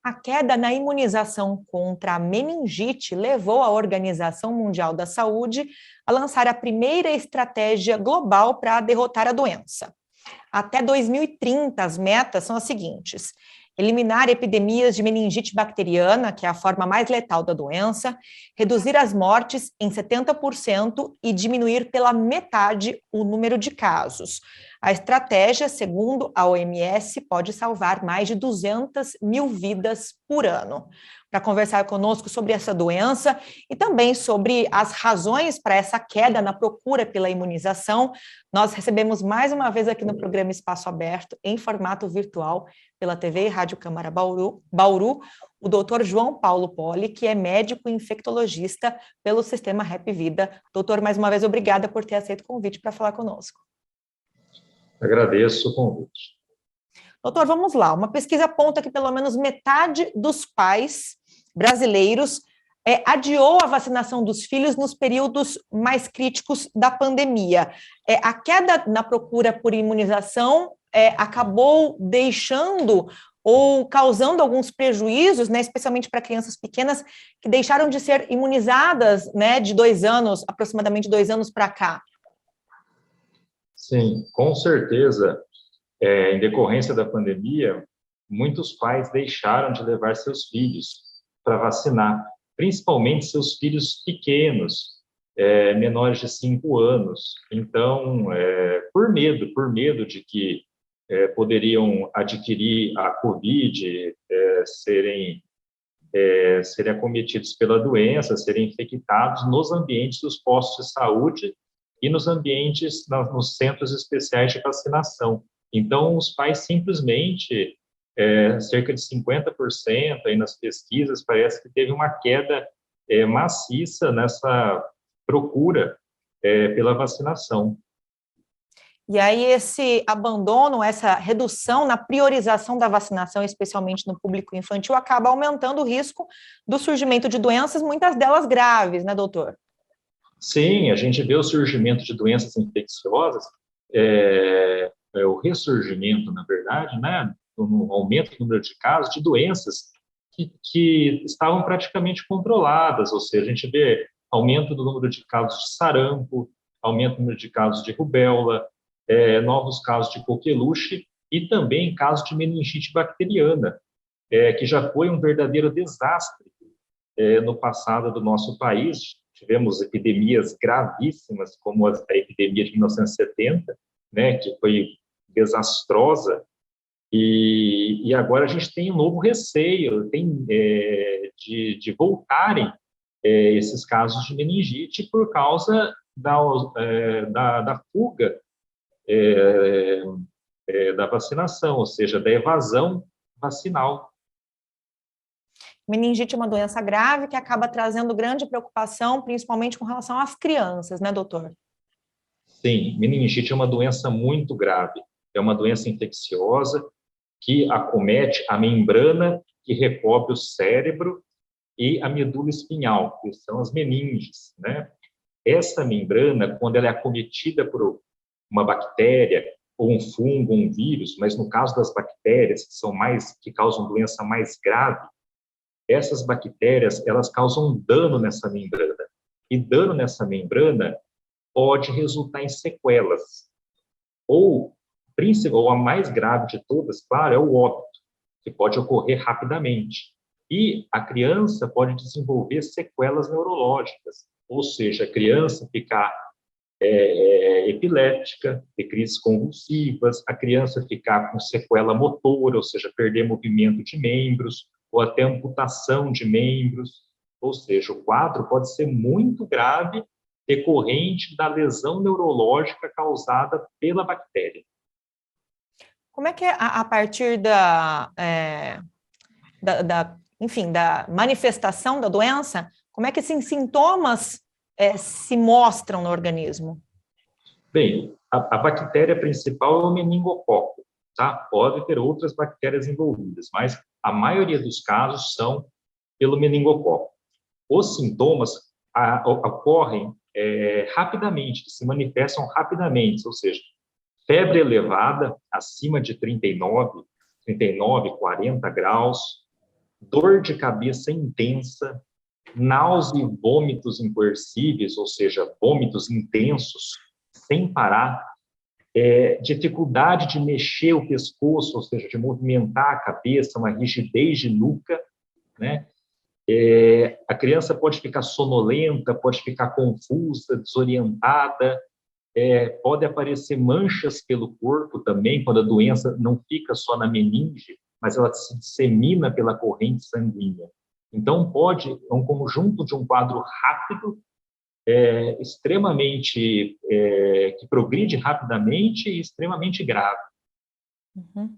A queda na imunização contra a meningite levou a Organização Mundial da Saúde a lançar a primeira estratégia global para derrotar a doença. Até 2030, as metas são as seguintes: eliminar epidemias de meningite bacteriana, que é a forma mais letal da doença, reduzir as mortes em 70% e diminuir pela metade o número de casos. A estratégia, segundo a OMS, pode salvar mais de 200 mil vidas por ano. Para conversar conosco sobre essa doença e também sobre as razões para essa queda na procura pela imunização, nós recebemos mais uma vez aqui no programa Espaço Aberto, em formato virtual, pela TV e Rádio Câmara Bauru, o doutor João Paulo Poli, que é médico e infectologista pelo Sistema Rap Vida. Doutor, mais uma vez, obrigada por ter aceito o convite para falar conosco. Agradeço o convite. Doutor, vamos lá. Uma pesquisa aponta que pelo menos metade dos pais brasileiros adiou a vacinação dos filhos nos períodos mais críticos da pandemia. A queda na procura por imunização acabou deixando ou causando alguns prejuízos, né, especialmente para crianças pequenas que deixaram de ser imunizadas, né, de 2 anos, aproximadamente 2 anos para cá. Sim, com certeza, em decorrência da pandemia, muitos pais deixaram de levar seus filhos para vacinar, principalmente seus filhos pequenos, menores de 5 anos. Então, por medo de que poderiam adquirir a Covid, serem acometidos pela doença, serem infectados nos ambientes dos postos de saúde e nos ambientes, nos centros especiais de vacinação. Então, os pais simplesmente, cerca de 50% aí nas pesquisas, parece que teve uma queda maciça nessa procura pela vacinação. E aí esse abandono, essa redução na priorização da vacinação, especialmente no público infantil, acaba aumentando o risco do surgimento de doenças, muitas delas graves, né, doutor? Sim, a gente vê o surgimento de doenças infecciosas, o ressurgimento, na verdade, né, no aumento do número de casos de doenças que estavam praticamente controladas, ou seja, a gente vê aumento do número de casos de sarampo, aumento do número de casos de rubéola, novos casos de coqueluche e também casos de meningite bacteriana, que já foi um verdadeiro desastre no passado do nosso país. Tivemos epidemias gravíssimas, como a epidemia de 1970, né, que foi desastrosa, e agora a gente tem um novo receio de voltarem esses casos de meningite por causa da fuga da vacinação, ou seja, da evasão vacinal. Meningite é uma doença grave que acaba trazendo grande preocupação, principalmente com relação às crianças, né, doutor? Sim, meningite é uma doença muito grave. É uma doença infecciosa que acomete a membrana que recobre o cérebro e a medula espinhal, que são as meninges, né? Essa membrana, quando ela é acometida por uma bactéria ou um fungo, um vírus, mas no caso das bactérias que causam doença mais grave, essas bactérias, elas causam dano nessa membrana. E dano nessa membrana pode resultar em sequelas. Ou a mais grave de todas, claro, é o óbito, que pode ocorrer rapidamente. E a criança pode desenvolver sequelas neurológicas, ou seja, a criança ficar epilética, ter crises convulsivas, a criança ficar com sequela motora, ou seja, perder movimento de membros, ou até amputação de membros. Ou seja, o quadro pode ser muito grave, decorrente da lesão neurológica causada pela bactéria. Como é que é a partir da manifestação da doença, como é que esses sintomas se mostram no organismo? Bem, a bactéria principal é o meningococo, tá? Pode ter outras bactérias envolvidas, mas a maioria dos casos são pelo meningococo. Os sintomas ocorrem rapidamente, se manifestam rapidamente, ou seja, febre elevada, acima de 39, 40 graus, dor de cabeça intensa, náusea e vômitos incoercíveis, ou seja, vômitos intensos, sem parar, dificuldade de mexer o pescoço, ou seja, de movimentar a cabeça, uma rigidez de nuca, né? A criança pode ficar sonolenta, pode ficar confusa, desorientada, pode aparecer manchas pelo corpo também, quando a doença não fica só na meninge, mas ela se dissemina pela corrente sanguínea. Então, é um conjunto de um quadro rápido, extremamente, que progride rapidamente e extremamente grave. Uhum.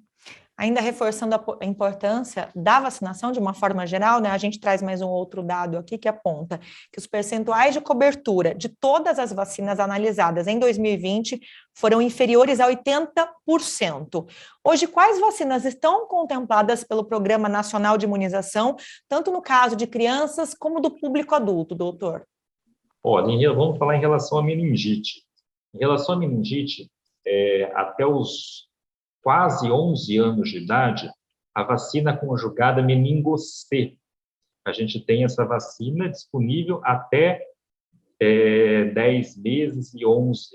Ainda reforçando a importância da vacinação de uma forma geral, né, a gente traz mais um outro dado aqui que aponta que os percentuais de cobertura de todas as vacinas analisadas em 2020 foram inferiores a 80%. Hoje, quais vacinas estão contempladas pelo Programa Nacional de Imunização, tanto no caso de crianças como do público adulto, doutor? Olha, vamos falar em relação à meningite. Em relação à meningite, até os quase 11 anos de idade, a vacina conjugada meningo-C. A gente tem essa vacina disponível até 10 meses e 11,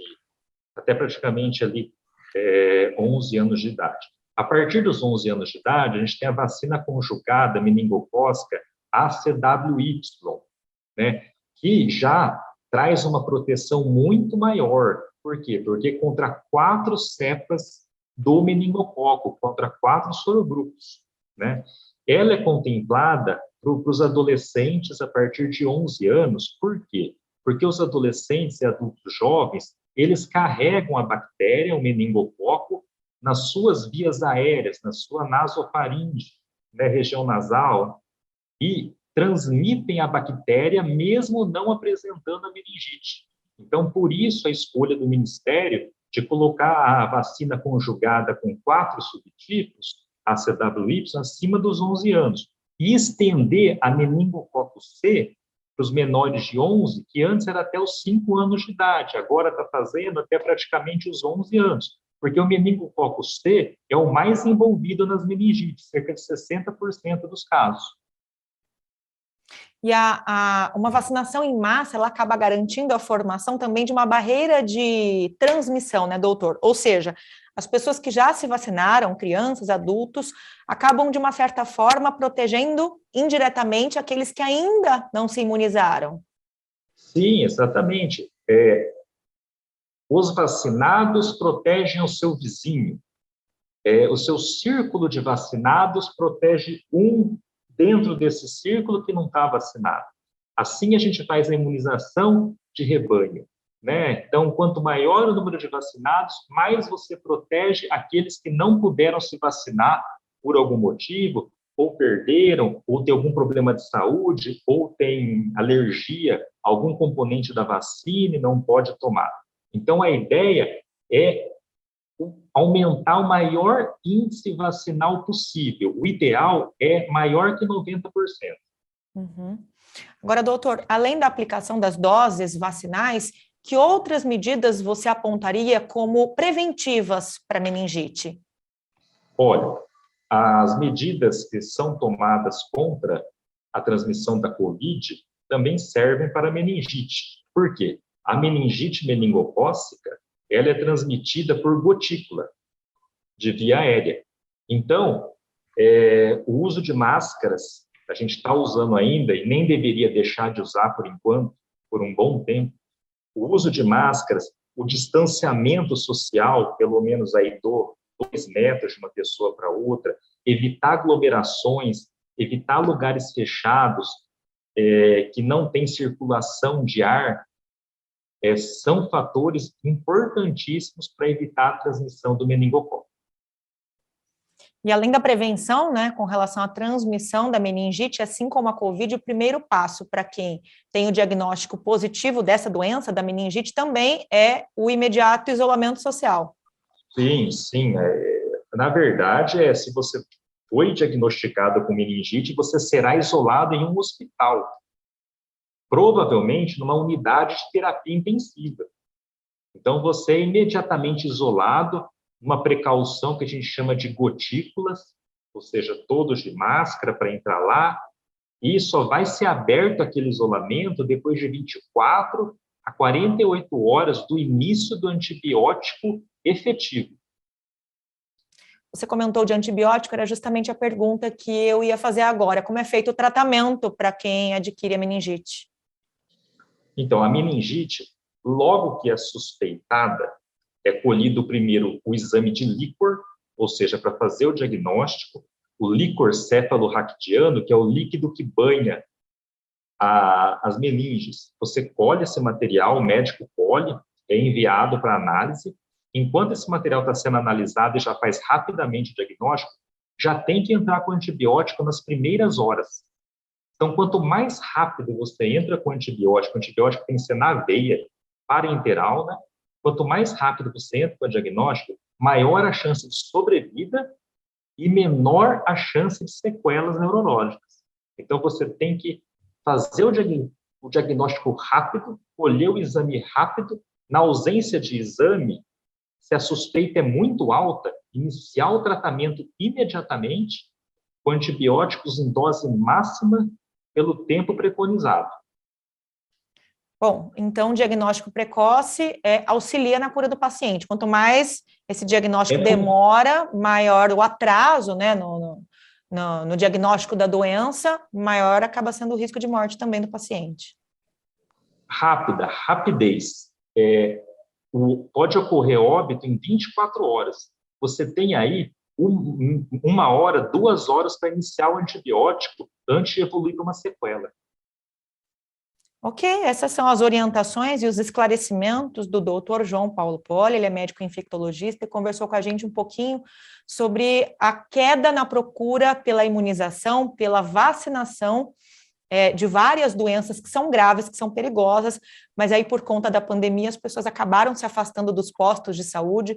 até praticamente ali 11 anos de idade. A partir dos 11 anos de idade, a gente tem a vacina conjugada meningocócica ACWY, né, que já traz uma proteção muito maior. Por quê? Porque contra 4 cepas do meningococo, contra 4 sorogrupos, né? Ela é contemplada para os adolescentes a partir de 11 anos. Por quê? Porque os adolescentes e adultos jovens, eles carregam a bactéria, o meningococo, nas suas vias aéreas, na sua nasofaringe, né, região nasal, e transmitem a bactéria mesmo não apresentando a meningite. Então, por isso a escolha do Ministério de colocar a vacina conjugada com 4 subtipos, a CWY, acima dos 11 anos, e estender a meningococo C para os menores de 11, que antes era até os 5 anos de idade, agora está fazendo até praticamente os 11 anos, porque o meningococo C é o mais envolvido nas meningites, cerca de 60% dos casos. E uma vacinação em massa, ela acaba garantindo a formação também de uma barreira de transmissão, né, doutor? Ou seja, as pessoas que já se vacinaram, crianças, adultos, acabam, de uma certa forma, protegendo indiretamente aqueles que ainda não se imunizaram. Sim, exatamente. Os vacinados protegem o seu vizinho. O seu círculo de vacinados protege um dentro desse círculo que não está vacinado. Assim a gente faz a imunização de rebanho, né? Então, quanto maior o número de vacinados, mais você protege aqueles que não puderam se vacinar por algum motivo, ou perderam, ou tem algum problema de saúde, ou tem alergia a algum componente da vacina e não pode tomar. Então, a ideia é aumentar o maior índice vacinal possível. O ideal é maior que 90%. Uhum. Agora, doutor, além da aplicação das doses vacinais, que outras medidas você apontaria como preventivas para meningite? Olha, as medidas que são tomadas contra a transmissão da Covid também servem para a meningite. Por quê? A meningite meningocócica, ela é transmitida por gotícula, de via aérea. Então, o uso de máscaras, a gente está usando ainda e nem deveria deixar de usar por enquanto, por um bom tempo, o uso de máscaras, o distanciamento social, pelo menos aí 2 metros de uma pessoa para outra, evitar aglomerações, evitar lugares fechados, que não tem circulação de ar, são fatores importantíssimos para evitar a transmissão do meningococo. E além da prevenção, né, com relação à transmissão da meningite, assim como a Covid, o primeiro passo para quem tem o diagnóstico positivo dessa doença, da meningite, também é o imediato isolamento social. Sim, sim. Na verdade, se você foi diagnosticado com meningite, você será isolado em um hospital, provavelmente numa unidade de terapia intensiva. Então, você é imediatamente isolado, uma precaução que a gente chama de gotículas, ou seja, todos de máscara para entrar lá, e só vai ser aberto aquele isolamento depois de 24 a 48 horas do início do antibiótico efetivo. Você comentou de antibiótico, era justamente a pergunta que eu ia fazer agora. Como é feito o tratamento para quem adquire a meningite? Então, a meningite, logo que é suspeitada, é colhido primeiro o exame de líquor, ou seja, para fazer o diagnóstico, o líquor cefalorraquidiano, que é o líquido que banha as meninges. Você colhe esse material, o médico colhe, é enviado para análise. Enquanto esse material está sendo analisado e já faz rapidamente o diagnóstico, já tem que entrar com antibiótico nas primeiras horas. Então, quanto mais rápido você entra com antibiótico, o antibiótico tem que ser na veia, parenteral, né? Quanto mais rápido você entra com o diagnóstico, maior a chance de sobrevida e menor a chance de sequelas neurológicas. Então, você tem que fazer o diagnóstico rápido, colher o exame rápido. Na ausência de exame, se a suspeita é muito alta, iniciar o tratamento imediatamente com antibióticos em dose máxima pelo tempo preconizado. Bom, então o diagnóstico precoce auxilia na cura do paciente. Quanto mais esse diagnóstico demora, maior o atraso, né, no diagnóstico da doença, maior acaba sendo o risco de morte também do paciente. Rapidez. Pode ocorrer óbito em 24 horas. Você tem aí 1 hora, 2 horas para iniciar o antibiótico antes de evoluir para uma sequela. Ok, essas são as orientações e os esclarecimentos do Dr. João Paulo Poli. Ele é médico infectologista e conversou com a gente um pouquinho sobre a queda na procura pela imunização, pela vacinação de várias doenças que são graves, que são perigosas, mas aí por conta da pandemia as pessoas acabaram se afastando dos postos de saúde,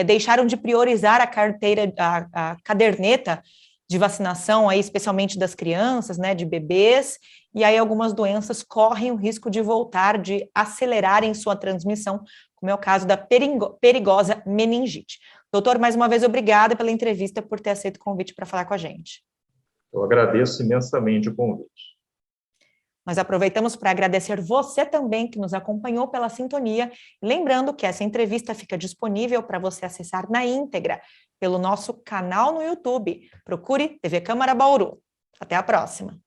deixaram de priorizar a carteira, a caderneta de vacinação, aí, especialmente das crianças, né, de bebês, e aí algumas doenças correm o risco de voltar, de acelerarem sua transmissão, como é o caso da perigosa meningite. Doutor, mais uma vez, obrigada pela entrevista, por ter aceito o convite para falar com a gente. Eu agradeço imensamente o convite. Nós aproveitamos para agradecer você também que nos acompanhou pela sintonia, lembrando que essa entrevista fica disponível para você acessar na íntegra pelo nosso canal no YouTube. Procure TV Câmara Bauru. Até a próxima!